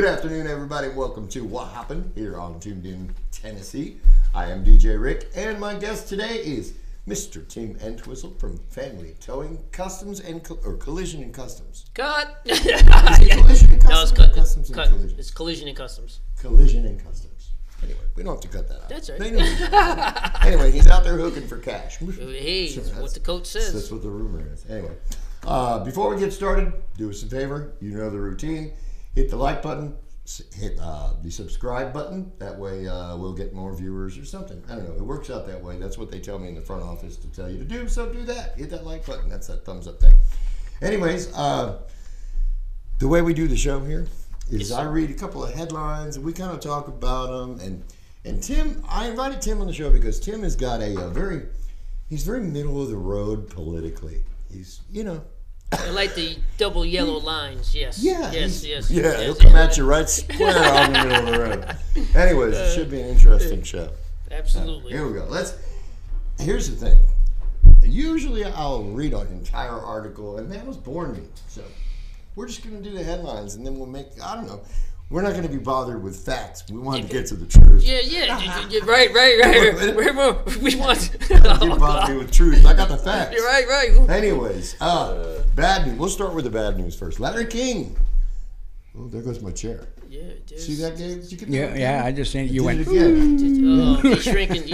Good afternoon, everybody. Welcome to Wha-Happen here on Tuned In, Tennessee. I am DJ Rick, and my guest today is Mr. Tim Entwistle from Family Towing Customs and Collision and Customs. Cut. Is it Collision and Customs? No, it's cut. Customs and Collision. It's Collision and Customs. Collision and Customs. Anyway, we don't have to cut that out. That's right. They know. Anyway, he's out there hooking for cash. Hey, Sure, that's what the coach says. That's what the rumor is. Anyway, before we get started, do us a favor. You know the routine. Hit the like button. Hit the subscribe button. That way we'll get more viewers or something. I don't know. It works out that way. That's what they tell me in the front office to tell you to do. So do that. Hit that like button. That's that thumbs up thing. Anyways, the way we do the show here is I read a couple of headlines and we kind of talk about them. And Tim, I invited Tim on the show because Tim has got he's very middle of the road politically. He's, you know. I like the double yellow lines. Yes. Yeah. Yes. Yeah, he'll come at you right square on the middle of the road. Anyways, it should be an interesting show. Absolutely. Here we go. Here's the thing. Usually I'll read an entire article, and that was boring me. So we're just going to do the headlines, and then we'll make, I don't know. We're not going to be bothered with facts. We want to get to the truth. Yeah. Right. We want. Don't bother me with truth. I got the facts. You're right. Anyways, bad news. We'll start with the bad news first. Larry King. Oh, there goes my chair. Yeah. See that, Gabe? Yeah. I just seen you went. He's shrinking.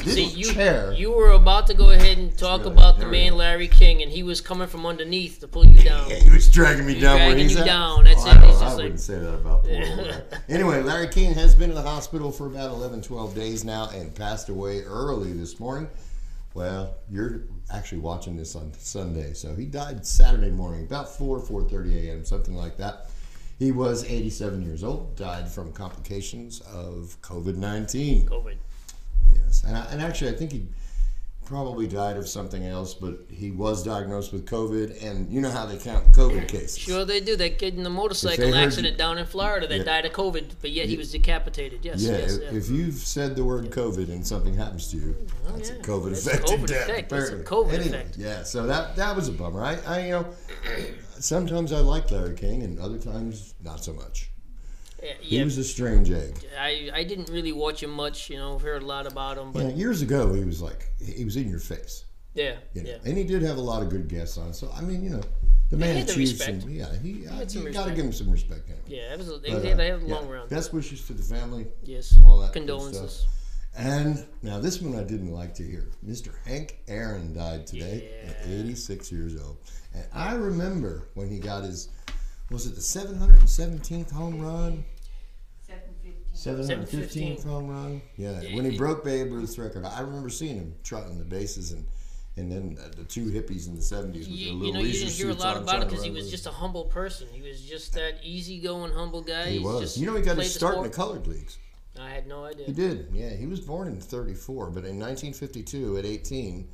See, you were about to go ahead and talk about the man Larry King, and he was coming from underneath to pull you down. Yeah, he was dragging me down where he's at. That's it. I wouldn't say that about poor old guy. Anyway, Larry King has been in the hospital for about 11, 12 days now and passed away early this morning. Well, you're actually watching this on Sunday, so he died Saturday morning, about 4:30 a.m., something like that. He was 87 years old, died from complications of COVID-19. COVID. Yes, and actually I think he probably died of something else, but he was diagnosed with COVID, and you know how they count COVID cases. Sure they do. That kid in the motorcycle accident down in Florida that died of COVID, but yet he was decapitated. Yes. If you've said the word COVID and something happens to you, that's a COVID-affected death. That's a COVID effect. Yeah, so that was a bummer. I you know, sometimes I like Larry King, and other times not so much. He was a strange egg. I didn't really watch him much, heard a lot about him. But years ago, he was in your face. Yeah, And he did have a lot of good guests on. So, I mean, the man achieved some. Yeah, you got to give him some respect. Anyway. Yeah, absolutely. They had a long run. Best wishes to the family. Yes. All that condolences. And now this one I didn't like to hear. Mr. Hank Aaron died today at 86 years old. And I remember when he got his, was it the 717th home run? 715th home run. Yeah, when he broke Babe Ruth's record, I remember seeing him trotting the bases, and then the two hippies in the 70s with their little you didn't hear a lot about it because he was just a humble person. He was just that easygoing, humble guy. He was. He got his start in the colored leagues. I had no idea. He did. Yeah, he was born in 34, but in 1952, at 18,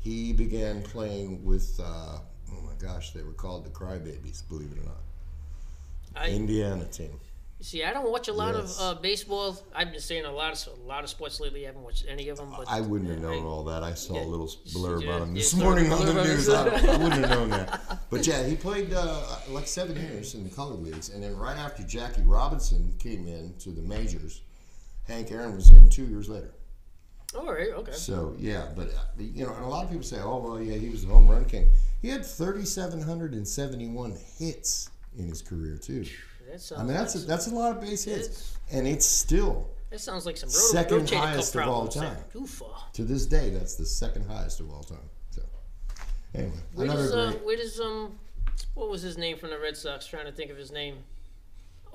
he began playing with. Oh my gosh, they were called the Crybabies. Believe it or not, Indiana team. See, I don't watch a lot of baseball. I've been saying a lot of sports lately. I haven't watched any of them. But I wouldn't have known all that. I saw a little blurb on him this morning on the news. I wouldn't have known that. But yeah, he played like 7 years in the colored leagues, and then right after Jackie Robinson came in to the majors, Hank Aaron was in 2 years later. All right, okay. So yeah, but and a lot of people say, oh well, yeah, he was the home run king. He had 3,771 hits in his career too. That's a lot of base hits, and it's still sounds like some second highest of all time. To this day, that's the second highest of all time. So anyway, where does what was his name from the Red Sox? Trying to think of his name.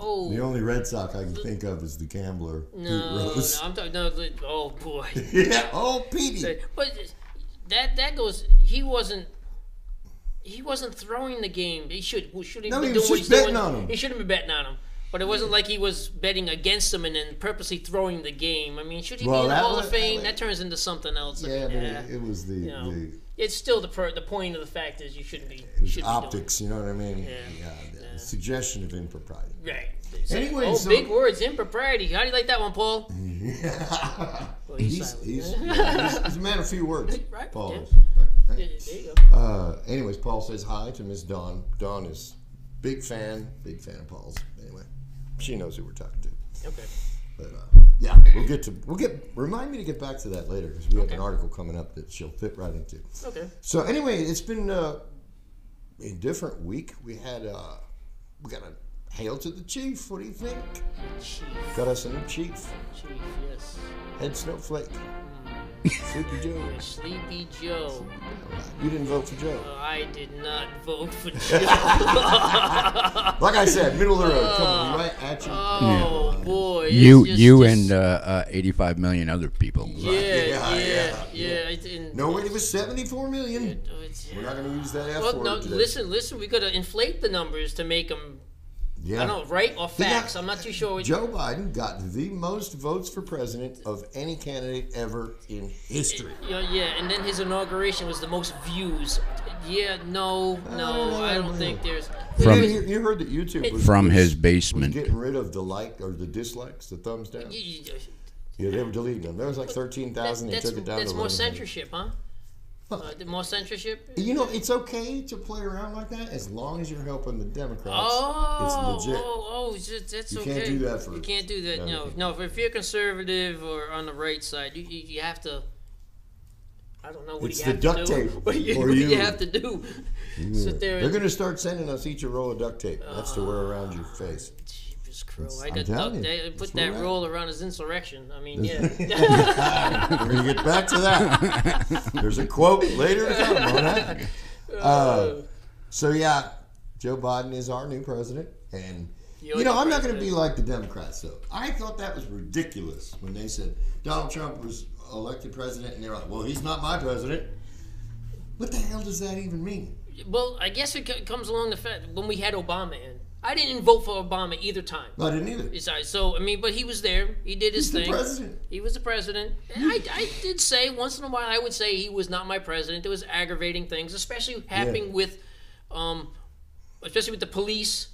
Oh, the only Red Sox I can think of is the gambler Pete Rose. No, I'm talking. Oh boy. Yeah. Oh, Petey. But that goes. He wasn't throwing the game. He should have been doing what he's doing. On him. He shouldn't have been betting on him. But it wasn't like he was betting against him and then purposely throwing the game. I mean, should he be in the Hall of Fame? That turns into something else. Yeah, but it was it's still the point of the fact is you shouldn't be. It was optics, you know what I mean? Yeah. Suggestion of impropriety. Right. Anyway, big words, impropriety. How do you like that one, Paul? Well, he's a man of few words. Right. Paul Yeah. is. Right. There you go. Anyways, Paul says hi to Miss Dawn. Dawn is big fan of Paul's. Anyway, she knows who we're talking to. Okay. But yeah, remind me to get back to that later because we have an article coming up that she'll fit right into. Okay. So anyway, it's been a different week. We got a hail to the chief. What do you think? Chief. Got us a new chief. Chief, yes. Head Snowflake. Sleepy Joe. Sleepy Joe. You didn't vote for Joe. I did not vote for Joe. Like I said, middle of the road, coming right at you. Oh boy! You and 85 million other people. Yeah. No, it was 74 million. We're not going to use that F word today. Listen. We got to inflate the numbers to make them. Yeah. I don't know, right or facts. I'm not too sure. Joe Biden got the most votes for president of any candidate ever in history. Yeah, and then his inauguration was the most views. Yeah, no, I don't think there's. You heard that YouTube was from his basement was getting rid of the like or the dislikes, the thumbs down. Yeah, they were deleting them. There was like 13,000. They took it down. That's more censorship, huh? More censorship? You know, it's okay to play around like that as long as you're helping the Democrats. It's legit. That's you okay. You can't do that for. You can't do that. No. If you're conservative or on the right side, you have to. I don't know what it's you have to do. It's the duct tape. What you have to do? Sit there. They're going to start sending us each a roll of duct tape. That's to wear around your face. I got duct tape. Put that roll around his insurrection. I mean, yeah. We're going to get back to that. There's a quote later to come on that. So, yeah, Joe Biden is our new president. And, I'm not going to be like the Democrats, though. I thought that was ridiculous when they said Donald Trump was elected president, and they're like, well, he's not my president. What the hell does that even mean? Well, I guess it comes along the fact when we had Obama in. I didn't vote for Obama either time. I didn't either. So, I mean, but he was there. He did his thing. He's the president. He was the president. And I did say, once in a while, I would say he was not my president. There was aggravating things, especially happening with the police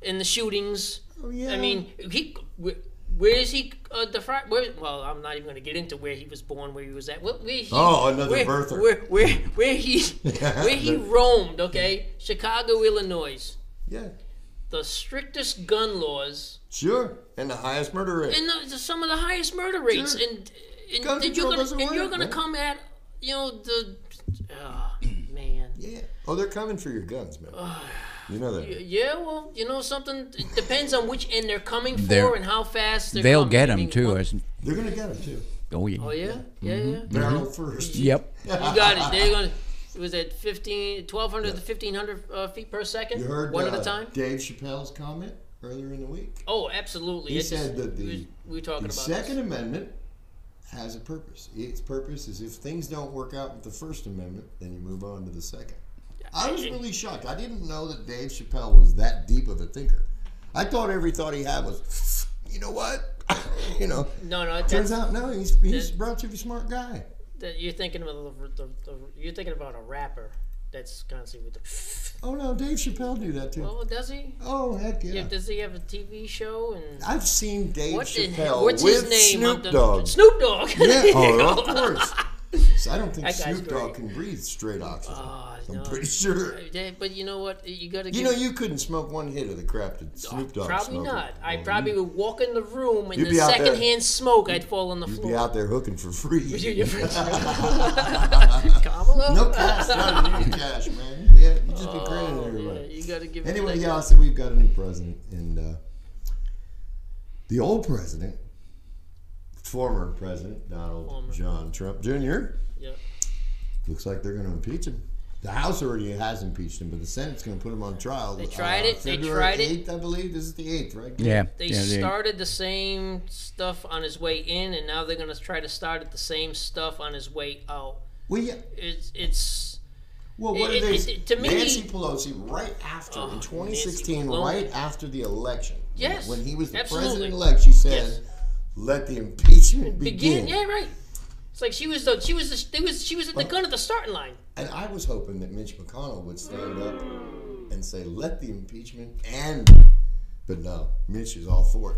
and the shootings. Oh, yeah. I mean, where is he? Well, I'm not even going to get into where he was born, where he was at. Another birther. Where he roamed. Okay, Chicago, Illinois. Yeah. The strictest gun laws. Sure, and the highest murder rate. And some of the highest murder rates. Sure. And you're gonna come at man. Yeah. Oh, they're coming for your guns, man. You know that. Yeah, well, something. It depends on which end they're coming for and how fast they'll coming. get them too. They're gonna get them too. Oh yeah. Oh yeah. Yeah. Barrel first. Yep. You got it. They're gonna. It was at 1,200 to 1,500 feet per second. You heard one at a time. Dave Chappelle's comment earlier in the week. Oh, absolutely. He said that we were talking about Second Amendment has a purpose. Its purpose is if things don't work out with the First Amendment, then you move on to the second. I was really shocked. I didn't know that Dave Chappelle was that deep of a thinker. I thought every thought he had was, you know what? No. Turns out, no, he's a relatively smart guy. You're thinking about a rapper that's constantly with the. Oh no, Dave Chappelle do that too. Oh, does he? Oh heck yeah. Does he have a TV show? And I've seen Dave Chappelle what's with his name? Snoop Dogg. Snoop Dogg. Yeah, of course. So I don't think Snoop Dogg can breathe straight oxygen. I'm pretty sure. But you know what? You got to. You couldn't smoke one hit of the crap that Snoop Dogg Probably smoked. not. I probably would walk in the room and the secondhand smoke, I'd fall on the floor. You'd be out there hooking for free. Kamala? No cash. Not need cash, man. Yeah, you just be crediting everybody. Yeah, you got to give it. Anyway, so we've got a new president, and the old president, former president Donald John Trump Jr. Yeah. Looks like they're going to impeach him. The House already has impeached him, but the Senate's going to put him on trial. They tried it. February 8th, I believe. This is the 8th, right? Yeah. They started the same stuff on his way in, and now they're going to try to start at the same stuff on his way out. Well, yeah. It's. Well, what did they say? To me, Nancy Pelosi, right after, in 2016, right after the election. Yes. When he was the president-elect, she said, let the impeachment begin. Yeah, right. It's like she was at the gun at the starting line. And I was hoping that Mitch McConnell would stand up and say, let the impeachment end. But no, Mitch is all for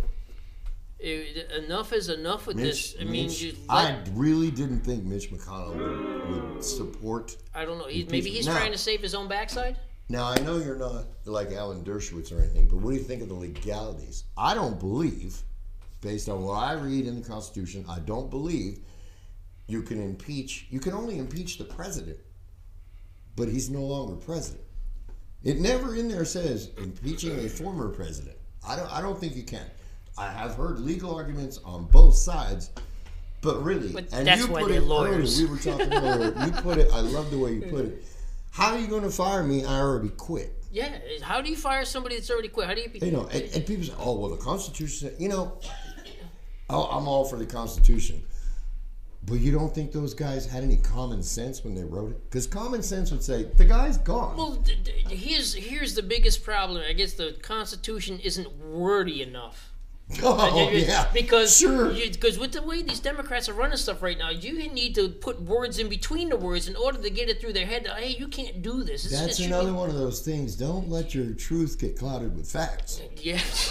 it. Enough is enough with this. I really didn't think Mitch McConnell would support. I don't know. Maybe he's trying to save his own backside. Now, I know you're not like Alan Dershowitz or anything, but what do you think of the legalities? I don't believe, based on what I read in the Constitution, I don't believe you can only impeach the president, but he's no longer president. It never in there says impeaching a former president. I don't think you can. I have heard legal arguments on both sides, but really, But and that's you why put they're it lawyers. earlier, we were talking earlier, you put it, I love the way you put it. How are you going to fire me? I already quit. Yeah, how do you fire somebody that's already quit? How do you? You know, and people say, "Oh, well, the Constitution." You know, I'm all for the Constitution, but you don't think those guys had any common sense when they wrote it? Because common sense would say the guy's gone. Well, here's the biggest problem. I guess the Constitution isn't wordy enough. Oh yeah, Because sure. with the way these Democrats are running stuff right now, you need to put words in between the words in order to get it through their head. Hey, you can't do this. That's another one of those things. Don't let your truth get clouded with facts. Yes.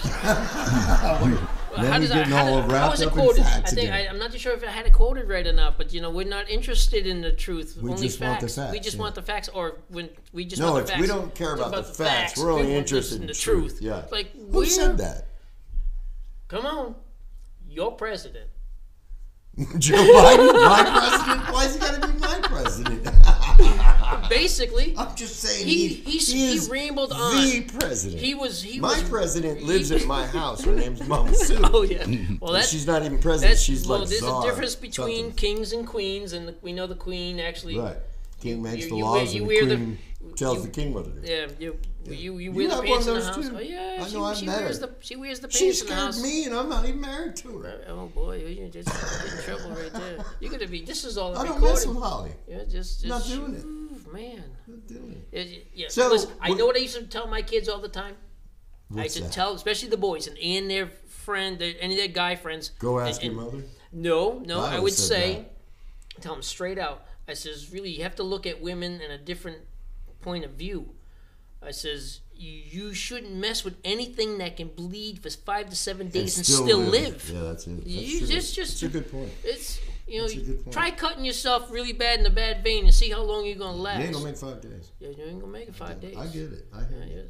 Then you're getting all how wrapped was it up in quoted? facts I think again. I'm not too sure if I had it quoted right or not, but we're not interested in the truth. We only just want facts. the facts, We just yeah. want the facts, or when we just No, want the facts. we don't care about the facts. We're only We want interested in the truth. Yeah. Like Who said that? Come on, your president. Joe Biden, my president? Why is he got to be my president? Basically, I'm just saying he rambled on. The president. My was president lives at my house. Her name's Mama Sue. Oh yeah. Well, that's she's not even president. She's well. like There's czar, a difference between something. kings and queens, and we know the queen actually. Right. King makes the you laws, wear- and you the wear queen tells the king what to do. Yeah, you wear You the have pants one in of the those house. too. Oh yeah, I know, I've met her. she wears the She pants in the scared house. me, and I'm not even married to her. Oh boy, you just get in trouble right there. You're gonna be. This is all I don't recording. mess with Holly. Yeah, just Not doing it. man. Not doing it. Yeah. So, Listen, I what- know what I used to tell my kids all the time. I What's used to that? tell, especially the boys and their friend, any of their guy friends. Go ask and- your mother. No, I I would always said say, that. tell them straight out. I says, really, you have to look at women in a different point of view. I says, you shouldn't mess with anything that can bleed for 5 to 7 days and still live. Yeah, that's it. That's You true. just That's a good point. It's That's a good point. try cutting yourself really bad in a bad vein and see how long you're gonna last. You ain't gonna make 5 days. Yeah, you ain't gonna make it 5 days. I get it. I hear you.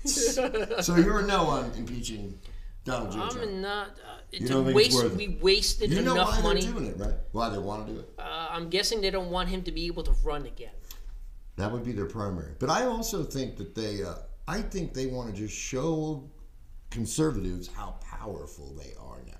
Yeah. So you're a no on impeaching Donald J. Trump. I'm not. You don't think it's worth it? We wasted You know enough why money. they're doing it, right? Why they want to do it. I'm guessing they don't want him to be able to run again. That would be their primary. But I also think that I think they want to just show conservatives how powerful they are now.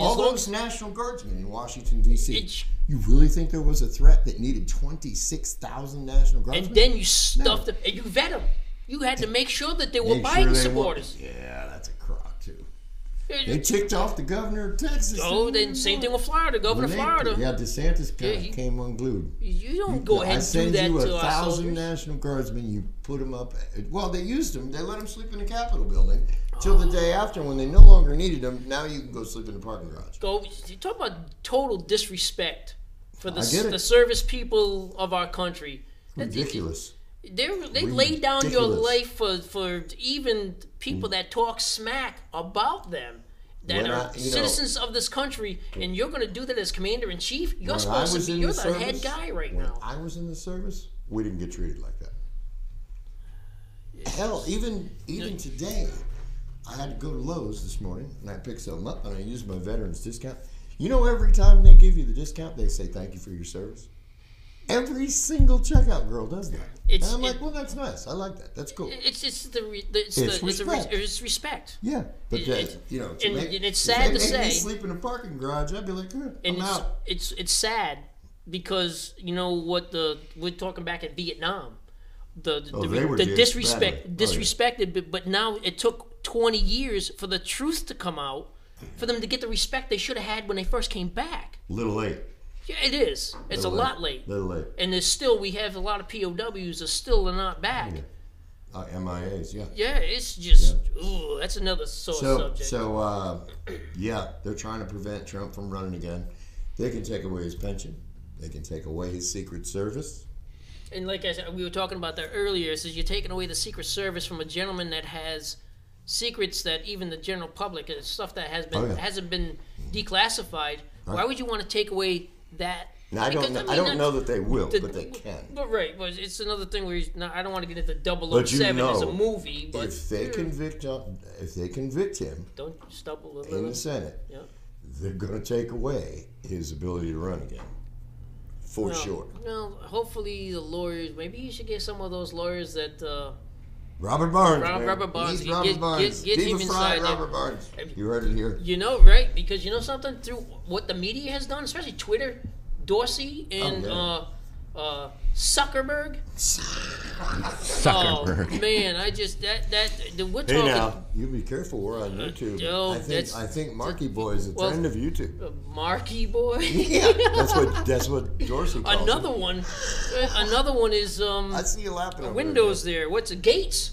All those National Guardsmen in Washington, D.C. You really think there was a threat that needed 26,000 National Guardsmen? And then you stuffed them, and you vet them. You had to make sure that they were Make sure Biden they supporters. Yeah, that's a crock, too. They ticked off the governor of Texas. Oh, then same thing with Florida. Governor of Florida. Yeah, DeSantis kind of he- came unglued. You don't go ahead and do that I send you to our 1,000 soldiers. National Guardsmen. You put them up. Well, they used them. They let them sleep in the Capitol building till the day after when they no longer needed them. Now you can go sleep in the parking garage. You talk about total disrespect for the I get it. the service people of our country. Ridiculous. They lay down your Ridiculous. life for even people that talk smack about them, that When are I- citizens of this country, and you're going to do that as commander in chief. You're When I supposed was to be. in You're the the head service- guy right when now. I was in the service, we didn't get treated like that. Hell, even today, I had to go to Lowe's this morning, and I picked something up, and I used my veterans discount. You know, every time they give you the discount, they say thank you for your service. Every single checkout girl does that. And I'm like, well, that's nice. I like that. That's cool. It's respect. Yeah, but and it's sad if to they made me say- sleep in a parking garage, I'd be like, And I'm out. it's sad because you know what we're talking back in Vietnam, they were the just disrespect badly. Oh, yeah. disrespected, but now it took 20 years for the truth to come out, for them to get the respect they should have had when they first came back. Little late. Yeah, it is. It's a lot late. Little late. And we have a lot of POWs that still are not back. MIAs, yeah. Yeah, it's just ooh, that's another sore subject. Yeah, they're trying to prevent Trump from running again. They can take away his pension. They can take away his Secret Service. And like I said, we were talking about that earlier. It says you're taking away the Secret Service from a gentleman that has secrets that even the general public, stuff that hasn't been declassified. Right. Why would you want to take away that. Now, I don't know that they will, but they can. But right, but it's another thing where I don't want to get into 007 But you know, as a movie. But if they convict him, don't stumble a in little. the Senate, Yeah. they're going to take away his ability to run again, for sure. Well, hopefully the lawyers. Maybe you should get some of those lawyers that. Robert Barnes. Robert Barnes. He's Robert Barnes. Get him inside there. Robert Barnes. You heard it here. You know, right? Because you know something? Through what the media has done, especially Twitter, Dorsey and Zuckerberg. Zuckerberg. Oh man, we're talking. Hey now, you be careful. We're on YouTube. I think Marky Boy is a trend of YouTube. Marky Boy. Yeah, that's what Dorsey calls Another one is I see you laughing. Over Windows there. What's it? Gates.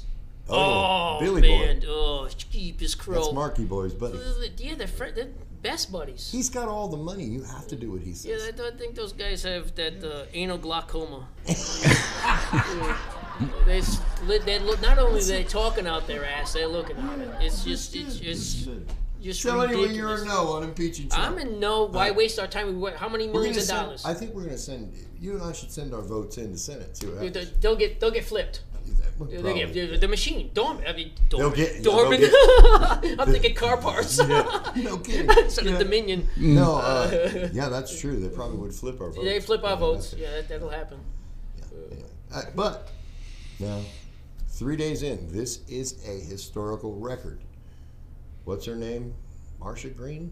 Oh, Billy man. Boy. Oh, keep his crow. That's Marky Boy's buddy. Yeah, they're best buddies. He's got all the money. You have to do what he says. Yeah, I think those guys have that anal glaucoma. They look. Not only are they talking out their ass, they're looking at it. It's just So anyway, ridiculous. you're a no on impeaching Trump. I'm in no. Why waste our time? How many millions of dollars? I think we're going to send. You and I should send our votes in the Senate. See what happens. They'll get flipped. They'll get the machine. Dormant. I'm thinking car parts. No kidding. Instead of Dominion. No, yeah, that's true. They probably would flip our votes. They flip our votes. Yeah, that'll happen. Yeah. But now, 3 days in, this is a historical record. What's her name? Marsha Green?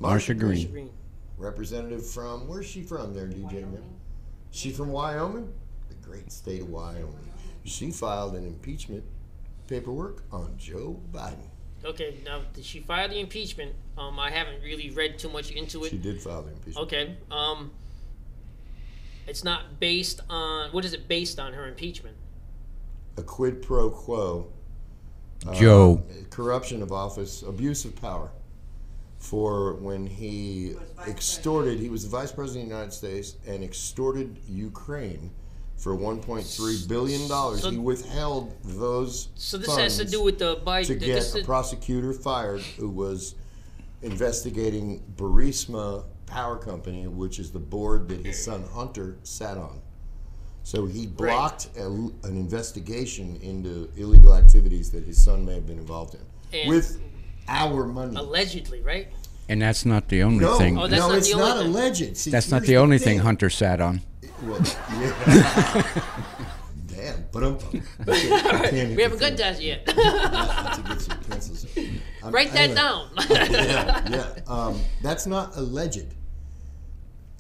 Marsha Green. Representative from, where's she from there, DJ? She from Wyoming? The great state of Wyoming. She filed an impeachment paperwork on Joe Biden. Okay, now did she file the impeachment? I haven't really read too much into it. She did file the impeachment. Okay. It's not based on, what is it based on, her impeachment? A quid pro quo. Joe. Corruption of office, abuse of power. For when he extorted, he was the vice president of the United States and extorted Ukraine for $1.3 billion. He withheld those So this funds has to do with the Biden. to get a prosecutor fired who was investigating Burisma Power Company, which is the board that his son Hunter sat on. So he blocked an investigation into illegal activities that his son may have been involved in with our money. Allegedly, right? And that's not the only thing. Oh, that's not it's the only not thing. alleged. See, That's not here's the only thing. thing Hunter sat on. Well, yeah. Damn, but We haven't got that yet. Write that down. That's not alleged.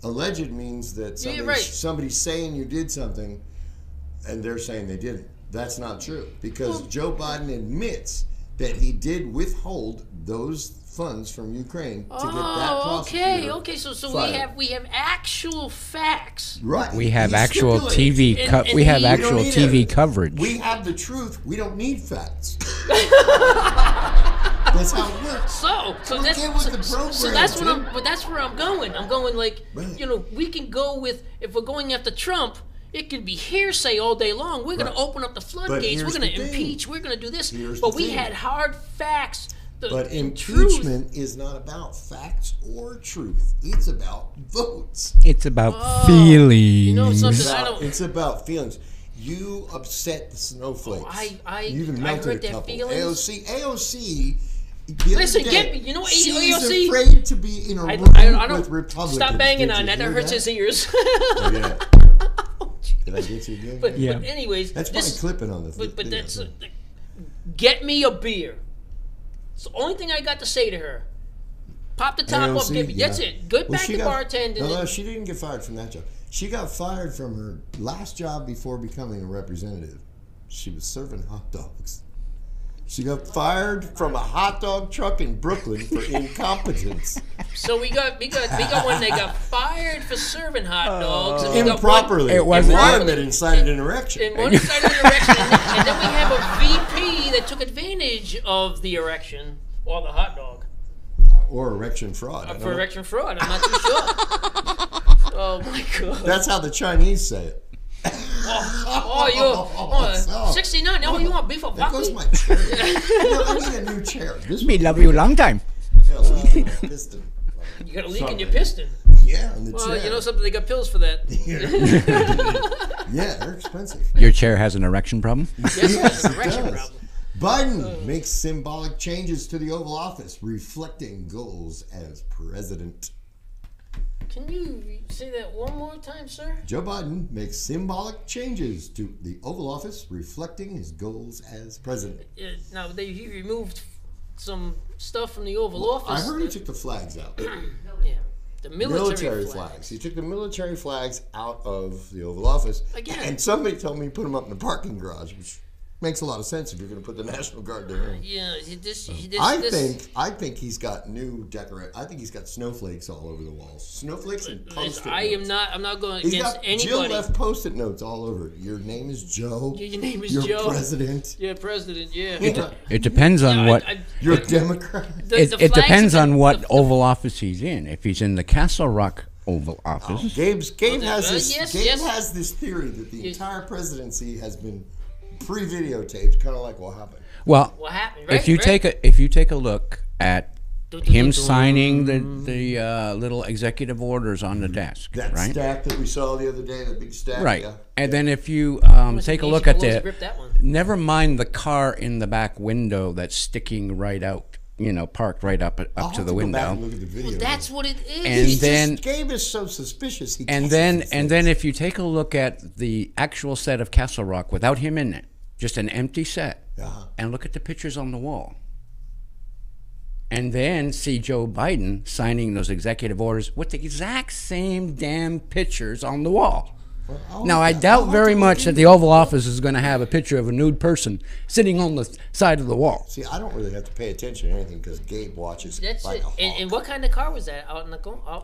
Alleged means that somebody's saying you did something, and they're saying they didn't. That's not true, because Joe Biden admits that he did withhold those funds from Ukraine to get that prosecutor. Okay. So fired. we have actual facts. Right. We have He actual stipulates. TV. We have actual TV coverage. We have the truth. We don't need facts. That's how it works. So that's where I'm going. I'm going like, we can go with, if we're going after Trump, it could be hearsay all day long. We're going to open up the floodgates. We're going to impeach. We're going to do this. But we had hard facts. But impeachment is not about facts or truth. It's about votes. It's about feelings. You know something? It's about feelings. You upset the snowflakes. You even melted heard a their couple. feelings. AOC. Listen, get me. You know what she's AOC? afraid to be in a room with Republicans. Stop banging on that. That hurts his ears. Oh, yeah. Did I get you again? But anyways, that's probably clipping on the. But that's get me a beer. It's the only thing I got to say to her. Pop the top off, give me. That's it. Good back to bartending. No, she didn't get fired from that job. She got fired from her last job before becoming a representative. She was serving hot dogs. She got fired from a hot dog truck in Brooklyn for incompetence. So we got one. They got fired for serving hot dogs. And improperly. It was one that incited an erection. And one incited an erection. And then we have a VP that took advantage of the erection or the hot dog. Or erection fraud. For erection fraud. I'm not too sure. Oh my God. That's how the Chinese say it. 69. Oh, you want beef or There goes my chair. I need a new chair. Me love you long time. Piston. You got a leak in your piston. Yeah, on the Well, chair. you know something? They got pills for that. Yeah, they're expensive. Your chair has an erection problem? Yes, Yes, that's an it erection does. problem. Biden makes symbolic changes to the Oval Office, reflecting goals as president. Can you say that one more time, sir? Joe Biden makes symbolic changes to the Oval Office, reflecting his goals as president. Now, he removed some stuff from the Oval Office. I heard he took the flags out. Yeah. The military flags. He took the military flags out of the Oval Office. Again. And somebody told me he put them up in the parking garage, which makes a lot of sense if you're going to put the National Guard there. Yeah, I think he's got new I think he's got snowflakes all over the walls. Snowflakes and post-it notes. I'm not going He's against got anybody. Jill left post-it notes all over. Your name is Joe. Your name is You're Joe. president. Yeah, president. Yeah. It depends on what. You're a Democrat. It depends on what Oval Office he's in. If he's in the Castle Rock Oval Office, Gabe has this. yes, Gabe yes. has this theory that the entire presidency has been pre-videotaped, kind of like Wha-Happen. well, Wha-Happen, if you take a look at him signing the little executive orders on the desk, That right? stack that we saw the other day, that big stack. Right. Yeah. And then if you take a Easy look at blows the, grip that one. never mind the car in the back window that's sticking right out, parked right up I'll to have the to go back window. and look at the video. That's what it is. And He's then- Gabe is so suspicious. He And then if you take a look at the actual set of Castle Rock without him in it, just an empty set, and look at the pictures on the wall. And then see Joe Biden signing those executive orders with the exact same damn pictures on the wall. Now, I doubt very much that the Oval Office is going to have a picture of a nude person sitting on the side of the wall. See, I don't really have to pay attention to anything because Gabe watches That's like it. a hawk. And what kind of car was that out in the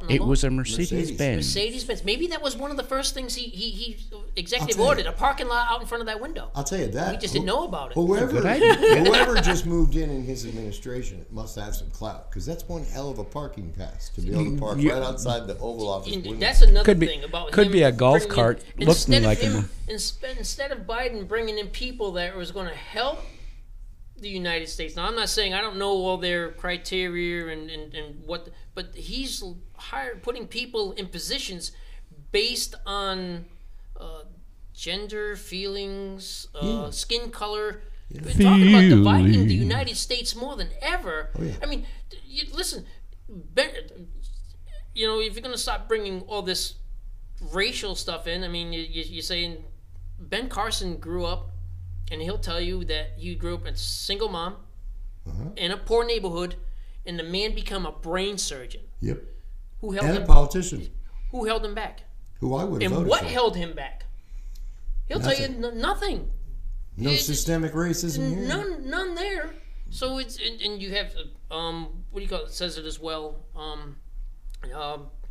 It mall? was a Mercedes-Benz. Mercedes-Benz. Maybe that was one of the first things he executive tell you. ordered, a parking lot out in front of that window. I'll tell you that. We just didn't know about it. Whoever just moved in his administration must have some clout because that's one hell of a parking pass to be able to park right outside the Oval Office window. That's another Could be- thing about could him be a golf bringing cart in, looking like him, him. instead of Biden bringing in people that was going to help the United States. Now, I'm not saying I don't know all their criteria and what, but he's putting people in positions based on gender, feelings, skin color. We're talking about dividing the United States more than ever. I mean, listen, if you're going to stop bringing all this racial stuff in, I mean, you're saying Ben Carson grew up, and he'll tell you that he grew up in a single mom in a poor neighborhood, and the man became a brain surgeon. Yep. Who held And him? a politician Who held him back? who I would have And voted what for. held him back? He'll tell you nothing. No It's- systemic racism here. None there. So it's and you have what do you call it? Says it as well.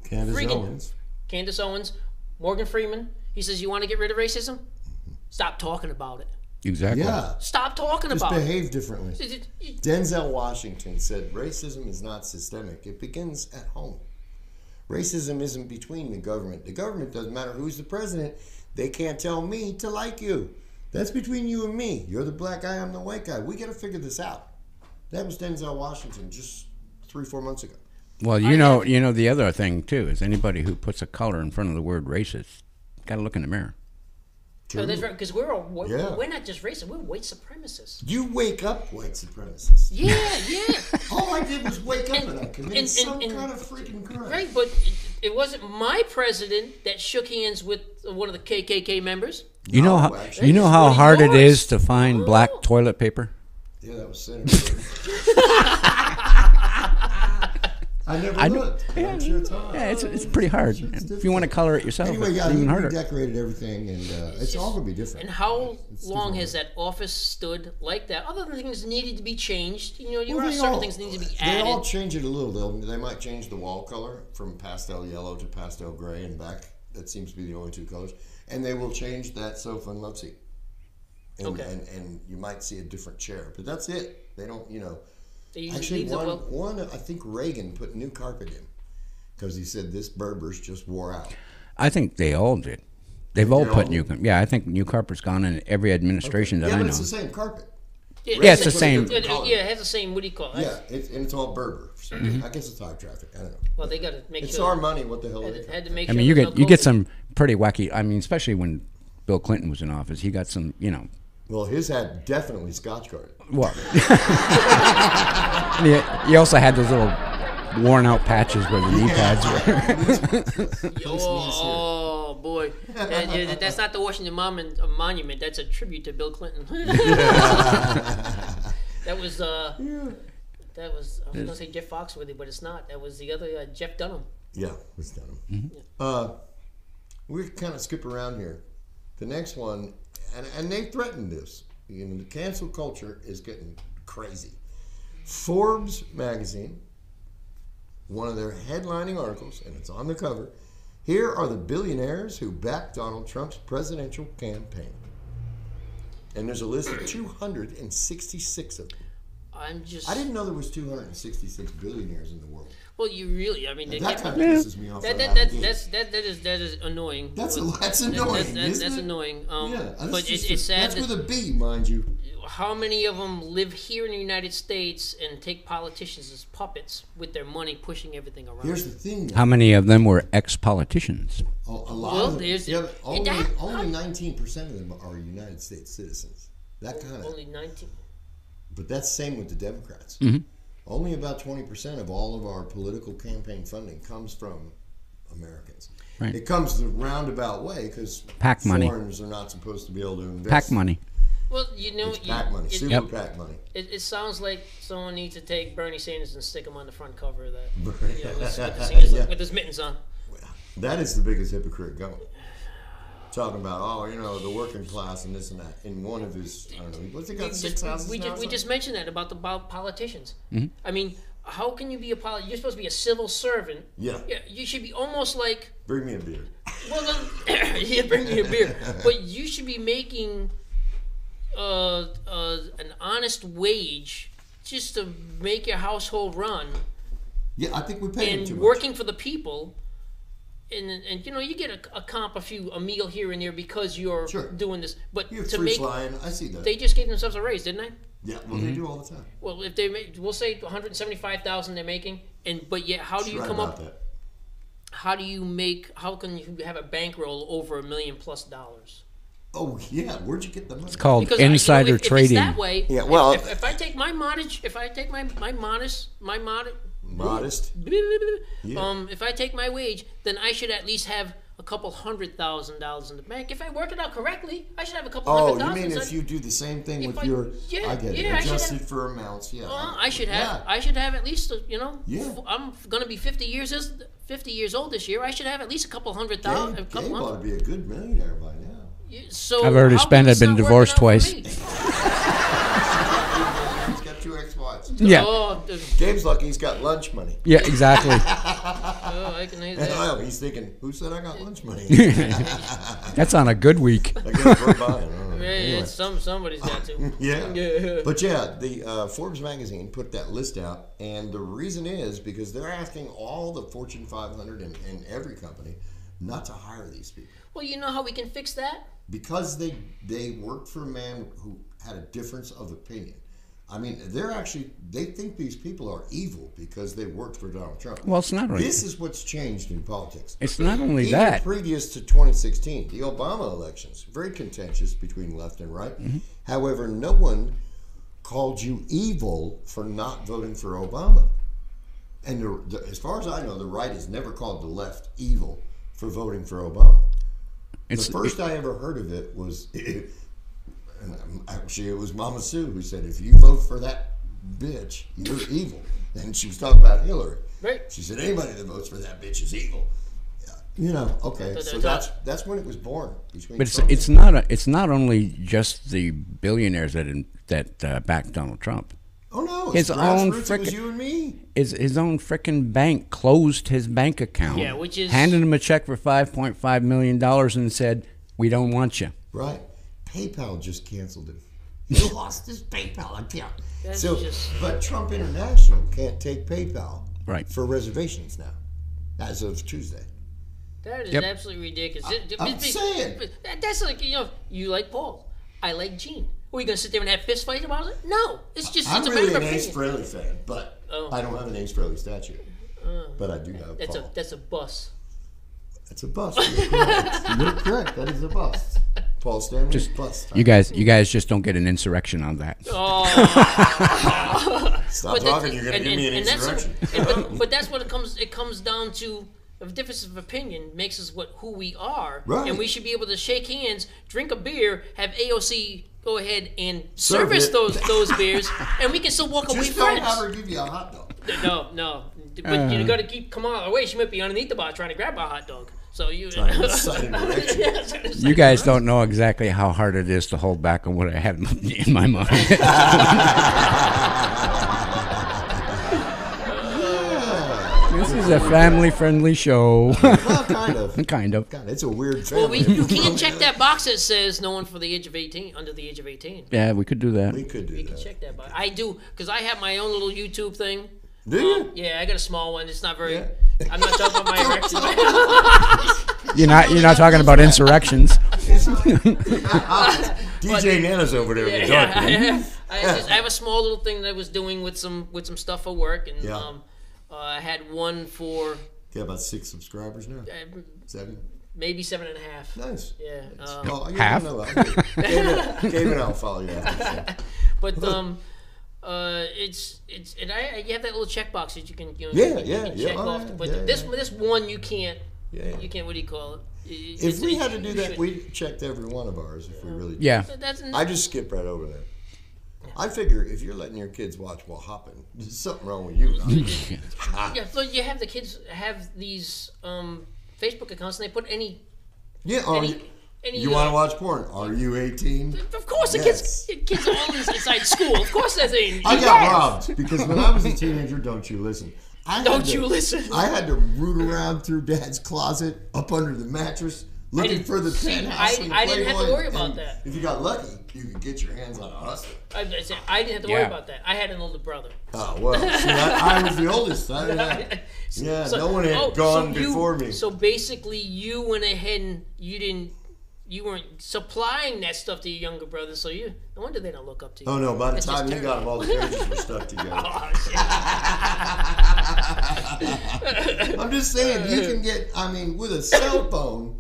Candace Freaking- Owens. Candace Owens, Morgan Freeman. He says, "You want to get rid of racism? Stop talking about it. Exactly. Yeah. Stop talking Just about behave differently. it." Denzel Washington said racism is not systemic. It begins at home. Racism isn't between the government. The government doesn't matter who's the president. They can't tell me to like you. That's between you and me. You're the black guy, I'm the white guy. We got to figure this out. That was Denzel Washington just 3-4 months ago. Well, you know the other thing too is anybody who puts a color in front of the word racist got to look in the mirror. No, that's right. Because we're Yeah. not just racist. We're white supremacists. You wake up, white supremacists. Yeah, yeah. All I did was wake up and I committed and- some and- kind of freaking crime. Right, but it wasn't my president that shook hands with one of the KKK members. You know No, how actually. you know It's how one of hard it yours. is to find black toilet paper. Yeah, that was Senator. I never looked. I'm sure it's hard. Yeah, it's pretty hard. If you want to color it yourself, Anyway, yeah, it's even he harder. redecorated everything, and it's all going to be different. And how It's long different. has that office stood like that? Other than things needed to be changed, there Well, are they certain all- things that need to be They all added. change it a little. They might change the wall color from pastel yellow to pastel gray and back. That seems to be the only two colors. And they will change that sofa and love seat. And, Okay. and you might see a different chair. But that's it. They don't, They usually Actually, leave them well. one, I think Reagan put new carpet in because he said this Berber's just wore out. I think they all did. They've all They put all new. Yeah, I think new carpet's gone in every administration that Yeah, I but know. it's the same carpet. Yeah, it's the same. Yeah, it has the same. What do you call it? Yeah, it's all Berber. So I guess it's high traffic. I don't know. Well, they got to make It's sure. our money. What the hell? Had to make I sure mean, you there's get no you get COVID. some pretty wacky. I mean, especially when Bill Clinton was in office, he got some. Well, his had definitely Scotch guard. Well, he also had those little worn-out patches where the knee pads were. Oh boy, that's not the Washington Monument. That's a tribute to Bill Clinton. That was I was gonna say Jeff Foxworthy, but it's not. That was the other Jeff Dunham. Yeah, it's Dunham. We kind of skip around here. The next one, and they threatened this. The cancel culture is getting crazy. Forbes magazine, one of their headlining articles, and it's on the cover. Here are the billionaires who backed Donald Trump's presidential campaign. And there's a list of 266 of them. I didn't know there was 266 billionaires in the world. Well, you really, I mean, That kind of pisses me off. that is annoying. That's annoying. That's annoying. But it's sad. That's with a B, mind you. How many of them live here in the United States and take politicians as puppets with their money pushing everything around? Here's the thing. How many of them were ex-politicians? A lot Well, of them. there's- Yeah, but only that- 19% of them are United States citizens. That kind of. Only 19. But that's the same with the Democrats. Only about 20% of all of our political campaign funding comes from Americans. Right. It comes the roundabout way because PAC money. foreigners are not supposed to be able to invest. PAC money. Well, It's PAC money, super PAC money. It sounds like someone needs to take Bernie Sanders and stick him on the front cover of that. Yeah. With his mittens on. That is the biggest hypocrite going. Talking about, the working class and this and that. In one of his, I don't know, what's he got, 6 houses We now or just mentioned that about politicians. Mm-hmm. I mean, how can you be a politician? You're supposed to be a civil servant. Yeah. You should be almost like, Bring me a beer. well, yeah, bring me a beer. But you should be making an honest wage just to make your household run. Yeah, I think we pay him And too much. working for the people. And you get a meal here and there because you're doing this, but You're to free make flying. I see that. they just gave themselves a raise, didn't they? Yeah, well, they do all the time. Well, if they make, we'll say 175,000 they're making, but yet how do you Right come about up? that. How can you have a bankroll over $1 million+? Oh yeah, where'd you get the money? It's called Because insider if trading. it's that way, Yeah, well, if I take my modest, if I take my modest, modest. if I take my wage, then I should at least have a couple $100,000 in the bank. If I work it out correctly, I should have a couple Oh, $100,000. you mean if you do the same thing with I- your? yeah, I get it. yeah, I should Adjusted have- for amounts. Yeah. I should have. Yeah. I should have at least. Yeah. I'm going to be 50 years old this year. I should have at least a couple $100,000. A couple Gabe ought hundred. to be a good millionaire by now. So I've already how spent come it, it's been not working divorced out for twice. me? He's got 2 ex-wives. Yeah. Oh, Gabe's lucky he's got lunch money. Yeah, exactly. I can hear that. Well, he's thinking, who said I got lunch money? That's on a good week. I guess we're buying. I don't know. Yeah, Anyway. somebody's got to. Yeah. But yeah, the Forbes magazine put that list out, and the reason is because they're asking all the Fortune 500 and every company not to hire these people. Well, you know how we can fix that? Because they worked for a man who had a difference of opinion. I mean, they think these people are evil because they worked for Donald Trump. Well, it's not right. This is what's changed in politics. It's not only Even that. previous to 2016, the Obama elections, very contentious between left and right. Mm-hmm. However, no one called you evil for not voting for Obama. And as far as I know, the right has never called the left evil for voting for Obama. The first I ever heard of it was, actually, it was Mama Sue who said, if you vote for that bitch, you're evil. And she was talking about Hillary. Right. She said, anybody that votes for that bitch is evil. Okay, so that's when it was born. But it's not only just the billionaires that backed Donald Trump. Oh no! His own it was you and me. His own frickin' bank closed his bank account. Yeah, which is handed him a check for $5.5 million and said, "We don't want you." Right. PayPal just canceled him. He lost his PayPal account. But Trump International can't take PayPal for reservations now, as of Tuesday. That is absolutely ridiculous. I'm saying. That's like, you like Paul. I like Gene. Are we gonna sit there and have fist fights about it? No, it's just I'm it's a really matter an of Ace opinion. Frehley fan, but I don't have an Ace Frehley statue. But I do have Paul. That's a bust. That's a bust. You're correct. That is a bust. Paul Stanley's bust. You guys just don't get an insurrection on that. Oh. Stop talking. You're going to give me an insurrection. But that's what it comes down to. A difference of opinion makes us who we are, Right. and we should be able to shake hands, drink a beer, have AOC go ahead and Serve service it. those beers, and we can still walk away Just don't friends. have her give you a hot dog. No. But you got to come on away. She might be underneath the bar trying to grab a hot dog. So you. Trying to incite an erection. You guys don't know exactly how hard it is to hold back on what I had in my mind. This is a family-friendly show. Well, kind of. Kind of. God, it's a weird Well, family. you can't check that box that says no one for the age of 18, under the age of 18. Yeah, we could do that. We could do You can that. check that box. I do, because I have my own little YouTube thing. Do you? Yeah, I got a small one. It's not very. Yeah. I'm not talking about my erection. You're not talking about insurrections. DJ Nana's over there in the dark. man. I have a small little thing that I was doing with some stuff for work, and Yeah. I had one for Got about 6 subscribers now. 7. maybe 7.5. Nice. Yeah. Oh, you Half? don't know that. David, I'll follow you after. But it's and you have that little checkbox that you can check Oh, off. yeah, But yeah, this one you can't. Yeah. You can't. What do you call it? If we had to do that, we checked every one of ours. If we really did. Yeah. That's I just skip right over that. I figure if you're letting your kids watch Wha-Happen, there's something wrong with you. yeah. So you have the kids have these Facebook accounts, and they put any. You want to watch porn? Are you 18? Of course, Yes. the kids are always inside school. Of course, that's a. I got robbed because when I was a teenager, don't you listen? I had to root around through Dad's closet, up under the mattress, looking for the penthouse. I didn't have to Playboy, worry about and that. If you got lucky, you could get your hands on a hustler. I didn't have to worry about that. I had an older brother. Oh well, see, I was the oldest. I didn't have, yeah, no one had gone before me. So basically, you went ahead and you weren't supplying that stuff to your younger brother. So no wonder they don't look up to you. Oh no! By the That's time just you got them, all the pages were stuck together. I'm just saying, you can get. I mean, with a cell phone.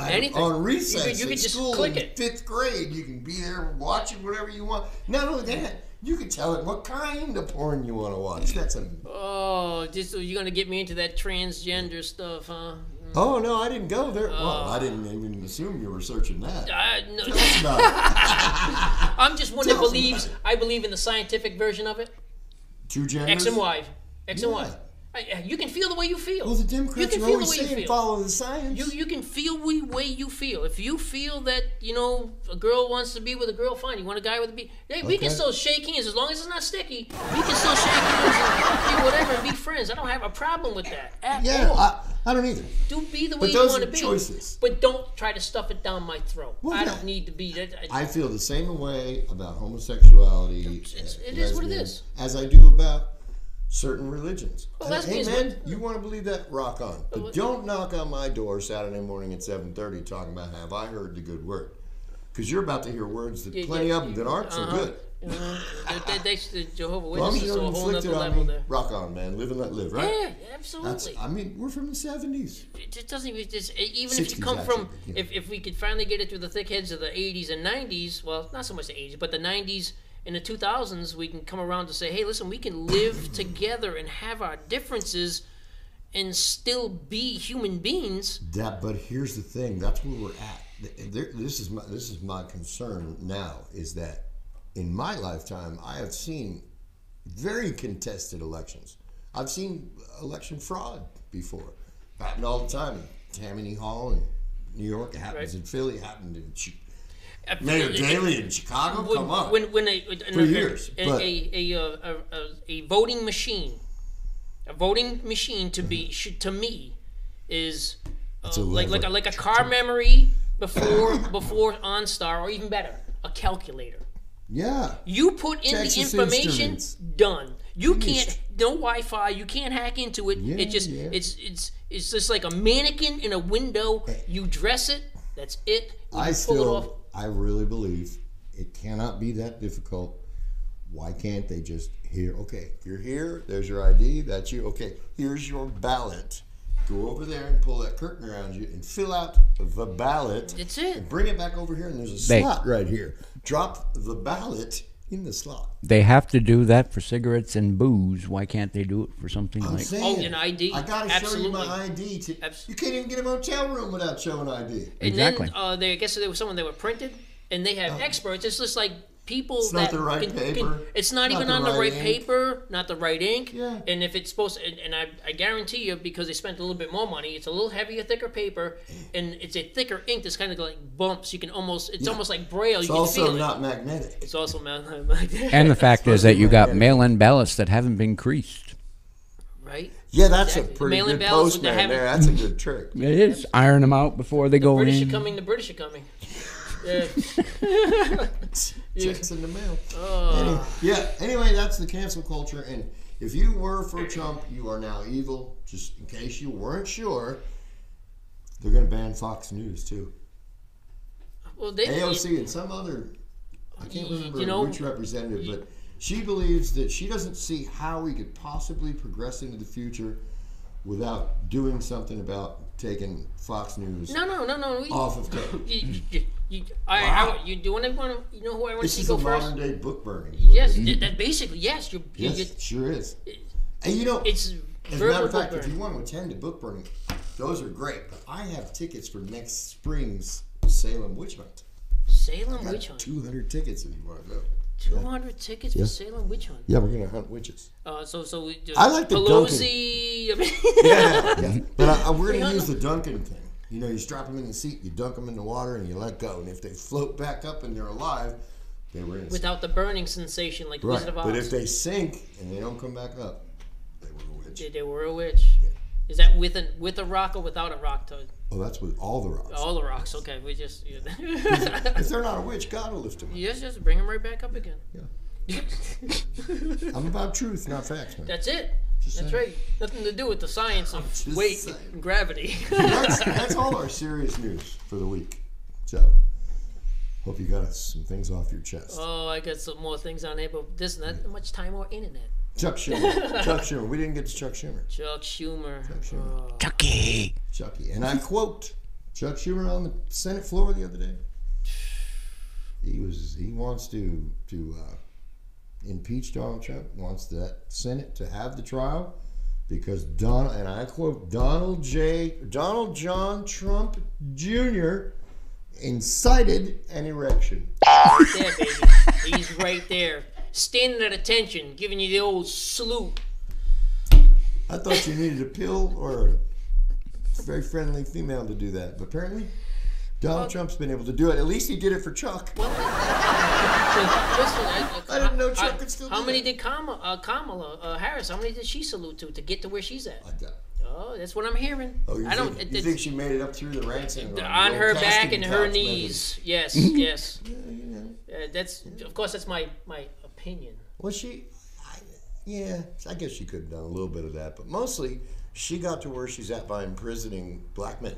Anything. On recess You could at just school click in it. 5th grade, you can be there watching whatever you want. Not only that, you can tell it what kind of porn you want to watch. That's a. Oh, you're gonna get me into that transgender stuff, huh? Oh no, I didn't go there. Well, I didn't even assume you were searching that. No. Tell us about it. I'm just one Tell that us believes. about I believe in the scientific version of it. 2 genders. X and Y. X and Y. Yeah. You can feel the way you feel. Well, the You Democrats can are feel always the way you saying feel. follow the science. You can feel the way you feel. If you feel that a girl wants to be with a girl, fine. You want a guy with a B. Hey, we can still shake hands as long as it's not sticky. We can still shake hands and do whatever and be friends. I don't have a problem with that at all. I don't either. Be the way But you those want are to be. choices. But don't try to stuff it down my throat. Well, I yeah. don't need to be that. I feel the same way about homosexuality. It is what it lesbian, is. As I do about certain religions. Well, Hey lesbians man, would- you want to believe that? Rock on. But don't knock on my door Saturday morning at 7:30 talking about have I heard the good word? Because you're about to hear words that plenty of them that aren't so good. They Jehovah's Well, I'm Witnesses to a whole inflicted other on level me. there. Rock on, man. Live and let live, right? Yeah, absolutely. I mean, we're from the 70s. It doesn't even even if 60s you come from actually, yeah. if we could finally get it through the thick heads of the 80s and 90s, well, not so much the 80s, but the 90s and the 2000s, we can come around to say, hey, listen, we can live together and have our differences and still be human beings. But here's the thing. That's where we're at. This is my concern now, is that in my lifetime, I have seen very contested elections. I've seen election fraud before. Happened all the time in Tammany Hall in New York. It happens in Philly. It happened in Mayor Daley in Chicago. Come on. When For years, a voting machine, to be to me is like a car memory before OnStar, or even better, a calculator. Yeah. You put in Texas the information, Instruments. done. You can't, no Wi-Fi. You can't hack into it. Yeah, it's just like a mannequin in a window. You dress it. That's it. You pull it off. I really believe It cannot be that difficult. Why can't they just okay, you're here, there's your ID, that's you. Okay, here's your ballot. Go over there and pull that curtain around you and fill out the ballot. That's it. And bring it back over here, and there's a slot right here. Drop the ballot in the slot. They have to do that for cigarettes and booze. Why can't they do it for something like... Saying, an ID? I got to show you my ID. You can't even get a motel room without showing ID. And exactly. then I guess there was someone that were printed, and they have experts. It's just like people it's that not the right paper. It's not even on the right paper, not the right ink. Yeah. And if it's supposed to, and I guarantee you, because they spent a little bit more money, it's a little heavier, thicker paper, and it's a thicker ink that's kind of like bumps. You can almost, it's almost like Braille. It's you can also feel not it. magnetic. It's also not magnetic. And the fact is that you got mail-in ballots that haven't been creased. Right? Yeah, that's a pretty Mail-in good ballots postman there. That's a good trick. It is. Iron them out before they go British in. are coming. The British are coming. Yeah. Checks in the mail. Anyway, that's the cancel culture. And if you were for Trump, you are now evil. Just in case you weren't sure, they're going to ban Fox News too. Well, AOC and some other, I can't remember which representative, but she believes that she doesn't see how we could possibly progress into the future without doing something about taking Fox News off of tape. You know who I want This to is go a first? modern day book burning. Yes, that basically, yes. Yes, sure is. And it's as a matter of fact, book if you want to attend to book burning, those are great. But I have tickets for next spring's Salem Witch Hunt. Salem Witch Hunt. 200 tickets if you want to go. 200 tickets for Salem Witch Hunt. Yeah, we're gonna hunt witches. So we just I like the Pelosi. Dunking. But we're gonna use the Dunking thing. You know, you strap them in the seat, you dunk them in the water, and you let go. And if they float back up and they're alive, they were innocent. Without the burning sensation, like the Wizard of Oz. But if they sink and they don't come back up, they were a witch. They were a witch. Yeah. Is that with a rock or without a rock, Toad? Oh, that's with all the rocks. All the rocks. Okay, we just. If they're not a witch, God will lift them up. Yes, just bring them right back up again. Yeah. I'm about truth, not facts, man. That's it. That's right. Nothing to do with the science of weight and gravity. That's all our serious news for the week. So, hope you got some things off your chest. Oh, I got some more things on here, but there's not much time or internet. Chuck Schumer. We didn't get to Chuck Schumer. Chuck Schumer. Oh. Chucky. And I quote Chuck Schumer on the Senate floor the other day. He wants to impeach Donald Trump, wants that Senate to have the trial because and I quote, Donald John Trump Jr. incited an erection. Right there, baby. He's right there. Standing at attention, giving you the old salute. I thought you needed a pill or a very friendly female to do that, but apparently Donald Trump's been able to do it. At least he did it for Chuck. Well, I didn't know Chuck could still do How many that. did Kamala Harris, how many did she salute to get to where she's at? Like that. Oh, that's what I'm hearing. Oh, you think she made it up through the ranks? On her back and her knees. Yes, yes. That's, of course, that's my opinion. Well, I guess she could have done a little bit of that, but mostly she got to where she's at by imprisoning black men.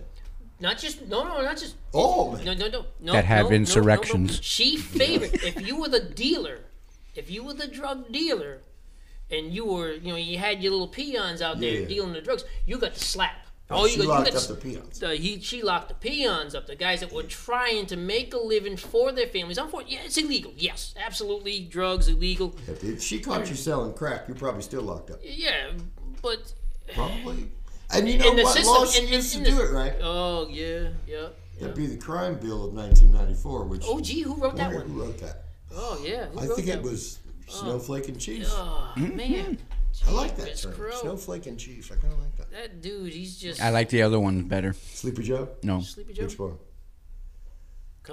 Not just not just. Oh man. No. That have insurrections. No. She favored. If you were the dealer, if you were the drug dealer, and you were, you had your little peons out there dealing the drugs, you got to slap. She locked up the peons. She locked the peons up, the guys that were trying to make a living for their families. Unfortunately, it's illegal. Yes, absolutely, drugs illegal. If she caught you selling crack, you're probably still locked up. Yeah, but probably. And you know what? Law she used to do it, right? Oh yeah. That'd be the crime bill of 1994. Which who wrote that one? Who wrote that? Oh yeah, I think it was Snowflake and Chief. Oh man. I like that term. Snowflake and Chief. I kind of like that. That dude, he's just. I like the other one better. Sleepy Joe? No. Sleepy Joe? Which one?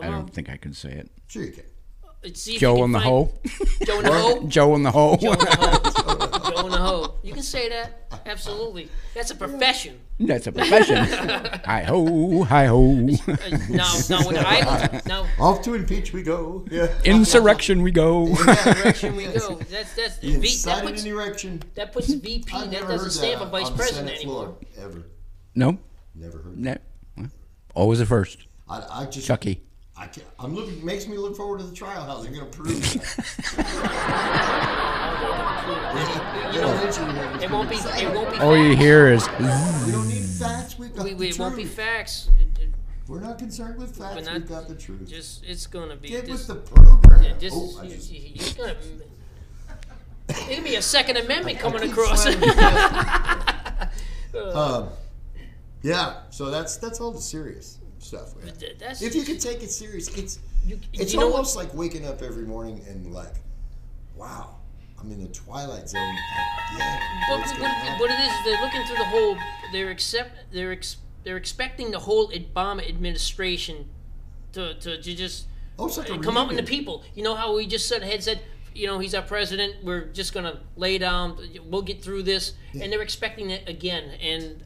I don't think I can say it. Sure you can. Joe in the hole. Joe in the hole? Joe in the hole. Joe in the hole. Joe in the hole. You can say that. Absolutely. That's a profession. That's a profession. Hi ho, hi ho. Now, off to impeach we go. Yeah. Insurrection we go. Insurrection we go. That's incited an erection. That puts VP. That doesn't stand for vice president anymore. Ever. No. Never heard. Always a first. I just Chucky. I can't. I'm looking. Makes me look forward to the trial. How they're going to prove that? It won't be. All you hear is. We don't need facts. We've got the It truth. won't be facts. We're not concerned with facts. We've got the truth. It's gonna be. Get with the program. You're gonna. There's gonna be a Second Amendment coming across. Yeah. So that's all the serious stuff. Man. If you can take it serious, it's almost like waking up every morning and like, wow, I'm in the twilight zone. But what it is, they're looking through the whole. They're expecting the whole Obama administration to just come out in the people. You know how we just said, he's our president. We're just gonna lay down. We'll get through this, and they're expecting it again. And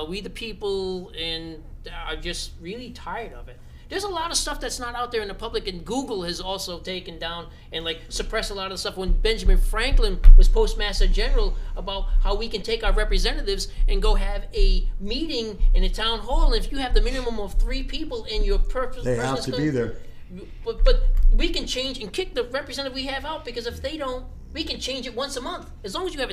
we, the people, and are just really tired of it. There's a lot of stuff that's not out there in the public, and Google has also taken down and suppressed a lot of the stuff. When Benjamin Franklin was Postmaster General, about how we can take our representatives and go have a meeting in a town hall, and if you have the minimum of 3 people in your purpose, they have to be there. But we can change and kick the representative we have out, because if they don't, we can change it once a month. As long as you have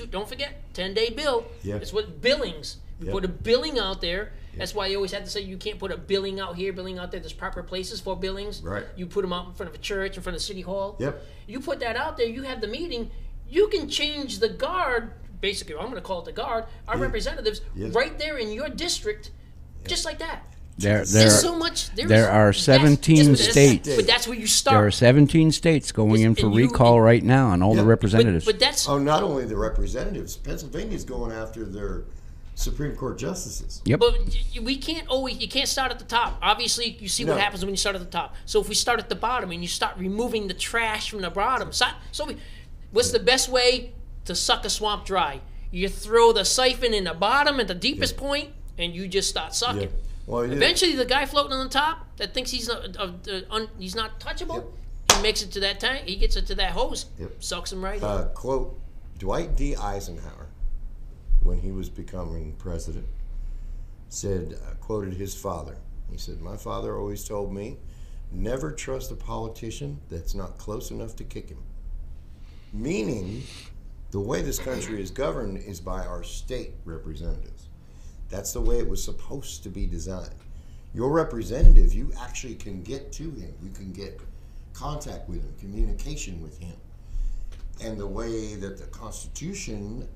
don't forget, 10-day bill. Yep. It's what billings. You put a billing out there. That's why you always have to say you can't put a billing out here, billing out there. There's proper places for billings. Right. You put them out in front of a church, in front of City Hall. Yep. You put that out there, you have the meeting, you can change the guard, basically, I'm going to call it the guard, our representatives, right there in your district, just like that. There's so much. There are 17 states. But that's where you start. There are 17 states going in for recall right now on all the representatives. But that's not only the representatives. Pennsylvania's going after their Supreme Court justices. Yep. But you can't start at the top. Obviously, you see what happens when you start at the top. So if we start at the bottom and you start removing the trash from the bottom, what's the best way to suck a swamp dry? You throw the siphon in the bottom at the deepest point, and you just start sucking. Yeah. Well, eventually, the guy floating on the top that thinks he's not touchable, he makes it to that tank. He gets it to that hose, sucks him right in. Quote, Dwight D. Eisenhower, when he was becoming president, said, quoted his father. He said, "My father always told me, never trust a politician that's not close enough to kick him." Meaning, the way this country is governed is by our state representatives. That's the way it was supposed to be designed. Your representative, you actually can get to him. You can get contact with him, communication with him. And the way that the Constitution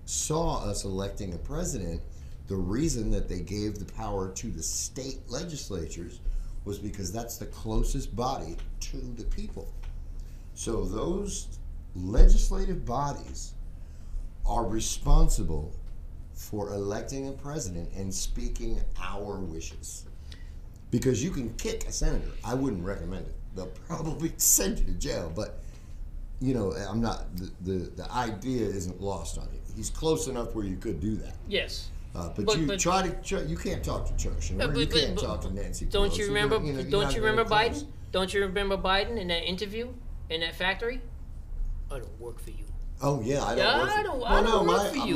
saw us electing a president, the reason that they gave the power to the state legislatures was because that's the closest body to the people. So those legislative bodies are responsible for electing a president and speaking our wishes. Because you can kick a senator. I wouldn't recommend it. They'll probably send you to jail, but I'm not, the idea isn't lost on you. He's close enough where you could do that. Yes. But you can't talk to Chuck Schumer. You can't talk to Nancy Pelosi. Don't you remember Biden? Don't you remember Biden in that interview in that factory? I don't work for you. Oh yeah, I don't work for you.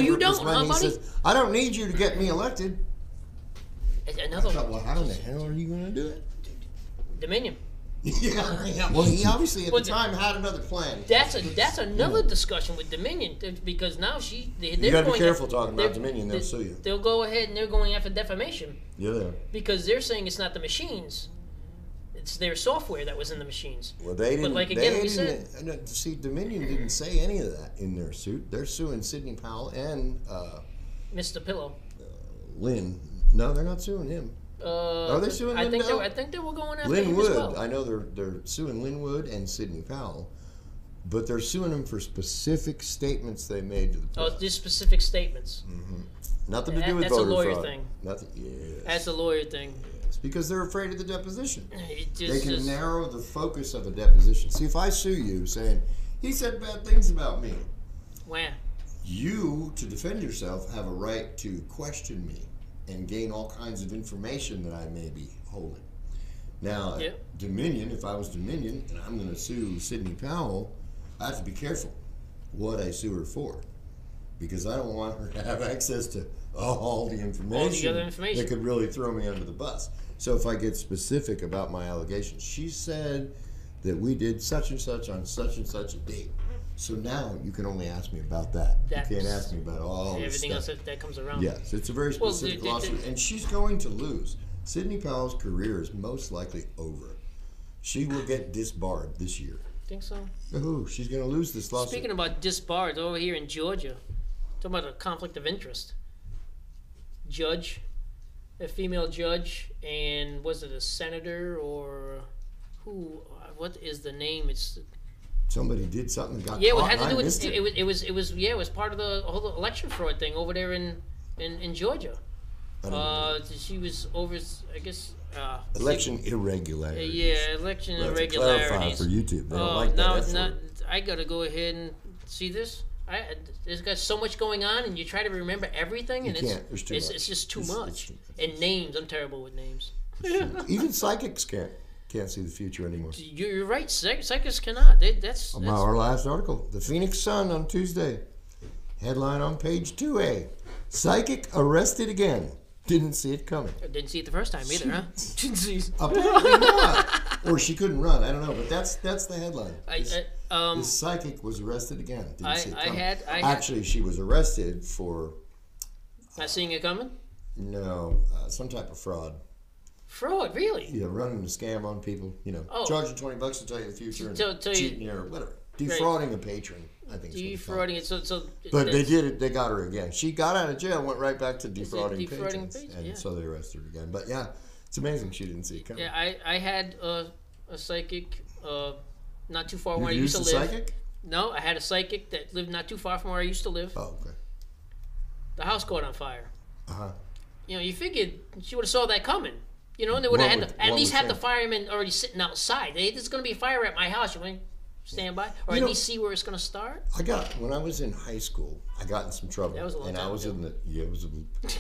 You don't, huh, buddy? Says, I don't need you to get me elected. Another. Well, how in the hell are you going to do it? Dominion. Yeah. Well, he obviously at the time had another plan. That's another discussion with Dominion, because now they're you got to be careful talking about Dominion. They'll sue you. They'll go ahead and they're going after defamation. Yeah, they are. Because they're saying it's not the machines. It's their software that was in the machines. Well, they didn't. But we said, see, Dominion didn't say any of that in their suit. They're suing Sidney Powell and Mr. Pillow. Lynn. No, they're not suing him. Are they suing Lindell? I think they were going after Lynn him Wood. as well. I know they're suing Lynn Wood and Sidney Powell, but they're suing him for specific statements they made to the press. Oh, just specific statements. Mm-hmm. Nothing to do with voter fraud. That's a lawyer thing. Nothing. Yes. That's a lawyer thing. Yes, because they're afraid of the deposition. They can narrow the focus of a deposition. See, if I sue you saying he said bad things about me, where you, to defend yourself, have a right to question me and gain all kinds of information that I may be holding. Now, Dominion, if I was Dominion and I'm going to sue Sidney Powell, I have to be careful what I sue her for, because I don't want her to have access to all the information, other information. that could really throw me under the bus. So if I get specific about my allegations, she said that we did such and such on such and such a date. So now you can only ask me about that. You can't ask me about all this everything stuff. else that comes around. Yes, it's a very specific lawsuit, and she's going to lose. Sidney Powell's career is most likely over. She will get disbarred this year. Think so? Oh, she's going to lose this lawsuit. Speaking about disbarred, over here in Georgia, talking about a conflict of interest. Judge, a female judge, and was it a senator or who? What is the name? It's Somebody did something and got yeah. caught. It had to and do I with missed it was part of the whole election fraud thing over there in Georgia. She was over, I guess. Election irregularities. Yeah, election We'll have to clarify irregularities. for YouTube. They don't like that now, effort. I gotta go ahead and see this. There's got so much going on, and you try to remember everything, and can't. There's too much. it's just too much. It's And names, I'm terrible with names. Even psychics can't see the future anymore. You're right. Psychics cannot. That's Our last article, the Phoenix Sun on Tuesday. Headline on page 2A. Psychic arrested again. Didn't see it coming. I didn't see it the first time either, huh? Didn't see. Apparently not. Or she couldn't run. I don't know, but that's the headline. This psychic was arrested again. Didn't see it coming. Actually, she was arrested for Not seeing it coming. Some type of fraud. Fraud, really? Yeah, running a scam on people. Charging $20 to tell you the future and Tell you- cheating you or whatever. Defrauding a patron, I think. Defrauding it. So. But they did it. They got her again. She got out of jail, went right back to defrauding patrons, and yeah. so they arrested her again. But yeah, it's amazing she didn't see it coming. Yeah, I had a psychic not too far from where I You used to used a live. psychic? No, I had a psychic that lived not too far from where I used to live. Oh, okay. The house caught on fire. Uh-huh. You figured she would have saw that coming. And they would have had at least had the saying? firemen already sitting outside. Hey, there's going to be a fire at my house. You want to stand by? Or at least see where it's going to start? When I was in high school, I got in some trouble. That was a long and time I was ago. it was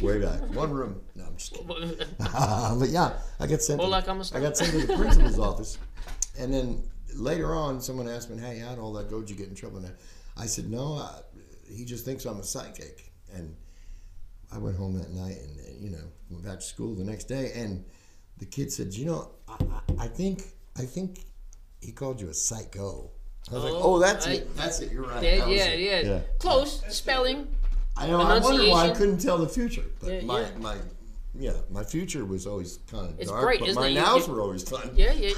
way back. One room. No, I'm just kidding. But yeah, I got sent to the principal's office. And then later on, someone asked me, hey, how'd all that go? Did you get in trouble? And I said, no, he just thinks I'm a psychic. And I went home that night and, went back to school the next day. And the kid said, I think he called you a psycho. I was like, that's it. That's it. You're right. Yeah. Close. Spelling. I know. I wonder why I couldn't tell the future. But Yeah, my future was always kind of It's dark. bright, but isn't my it? nows were always fun. Yeah, your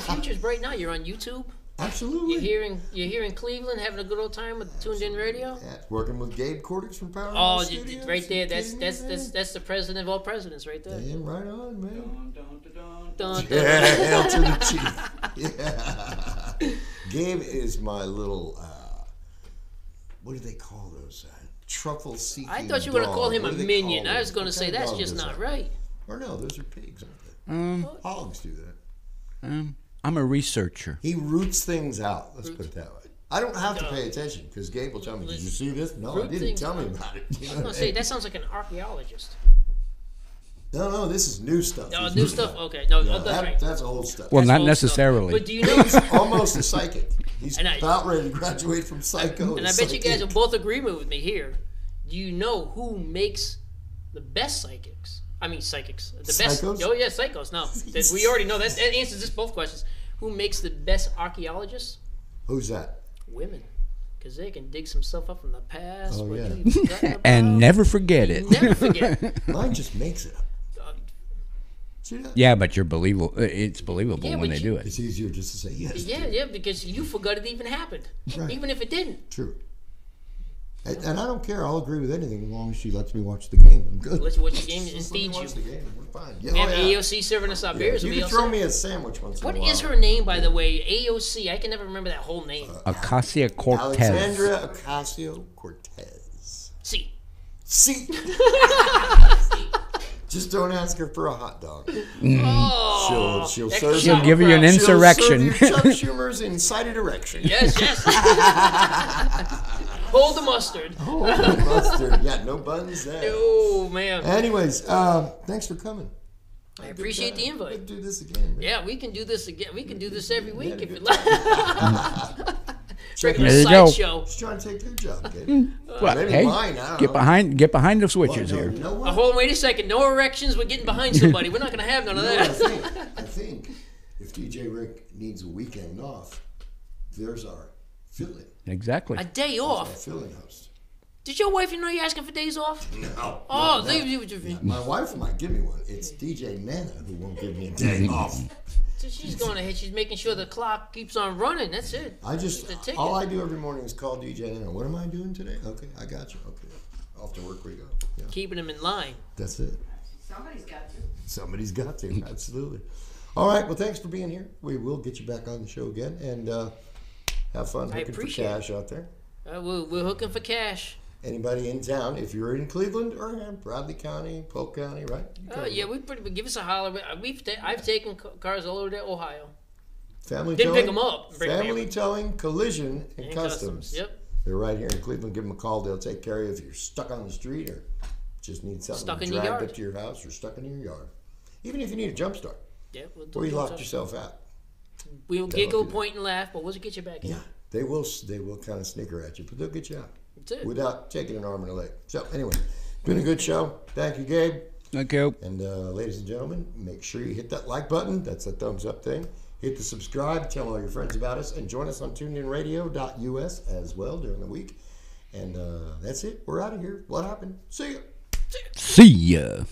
future's bright now. You're on YouTube. Absolutely. You're here in Cleveland having a good old time with Tuned In Radio. Yeah, working with Gabe Cordick from Power Studios. Right there. That's the president of all presidents, right there. Yeah, right on, man. Dun, Yeah, hail to the chief. Yeah. Gabe is my little, what do they call those? Truffle seeking. I thought you were going to call him a minion. I was going to What say kind of that's dog just is not that? right. Or no, those are pigs, aren't they? Hogs do that. I'm a researcher. He roots things out. Let's put it that way. I don't have to pay attention because Gabe will tell me, did you see this? No, I didn't. Tell me about it. I was going to say, that sounds like an archaeologist. No, this is new stuff. No, new stuff? Okay. No, that's right. That's old stuff. Well, That's not old necessarily. Stuff. But do you know... He's almost a psychic. He's And about ready to graduate from psycho. And I bet you guys are both agreement with me here. Do you know who makes the best psychics? I mean, psychics. The best. Psychos? Oh, yeah, psychos. No. We already know that. That answers both questions. Who makes the best archaeologists? Who's that? Women. Because they can dig some stuff up from the past. Oh, what yeah. you've forgotten about. And never forget it. Never forget. Mine just makes it up. See that? Yeah, but you're believable. It's believable Yeah, when but they do it. It's easier just to say yes. Yeah, because you forgot it even happened. Right. Even if it didn't. True. And I don't care. I'll agree with anything as long as she lets me watch the game. I'm good. Let's watch the game and Just let me feed watch the you. game. We're fine. We have AOC serving us our beers. You and we can also- throw me a sandwich once in a What while. is her name, by the way? AOC. I can never remember that whole name. Acacia Cortez. Alexandra Ocasio-Cortez. See. See? Just don't ask her for a hot dog. Oh. She'll That serve comes She'll out give you an right. insurrection. She'll serve you Chuck Schumer's incited erection. Yes. Hold the mustard. Oh, mustard. Yeah, no buns there. Oh, man. Anyways, thanks for coming. I appreciate the invite. We'll do this again. Man. Yeah, we can do this again. We can do this every week if Yeah, you like. regular There you go. sideshow. Just trying to take your job, Gabe. Well, Maybe hey, mine, I don't know. get behind the switches Well, no, here. you know what? Hold on, wait a second. No erections. We're getting behind somebody. We're not going to have none of You know that. what I think if DJ Rick needs a weekend off, there's our fill-in. Exactly. A day Our off. fill-in host. Did your wife know you're asking for days off? No. Oh, no. My wife might give me one. It's DJ Nana who won't give me a day off. so she's going ahead. She's making sure the clock keeps on running. That's it. I just The ticket. all I do every morning is call DJ Nana. What am I doing today? Okay, I got you. Okay, off to work we go. Yeah, Keeping them in line. that's it. Somebody's got to. Somebody's got to. Absolutely. All right. Well, thanks for being here. We will get you back on the show again and have fun I looking for appreciate cash out there. We're hooking for cash. Anybody in town, if you're in Cleveland or Bradley County, Polk County, right? Yeah, give us a holler. I've taken cars all over to Ohio. Family Didn't towing, pick 'em up and bring 'em Family here. Towing, Collision, and And Customs. Yep. They're right here in Cleveland. Give them a call. They'll take care of you if you're stuck on the street or just need something Stuck in your dragged yard. up to your house or stuck in your yard. Even if you need a jump start Yeah. or you locked yourself out. We'll They'll giggle, do that. point, and laugh, but we'll get you back in. Yeah, they will kind of snicker at you, but they'll get you out That's it. without taking an arm and a leg. So anyway, been a good show. Thank you, Gabe. Thank you. And ladies and gentlemen, make sure you hit that like button. That's the thumbs up thing. Hit the subscribe. Tell all your friends about us. And join us on tuneinradio.us as well during the week. And that's it. We're out of here. What happened? See ya. See ya.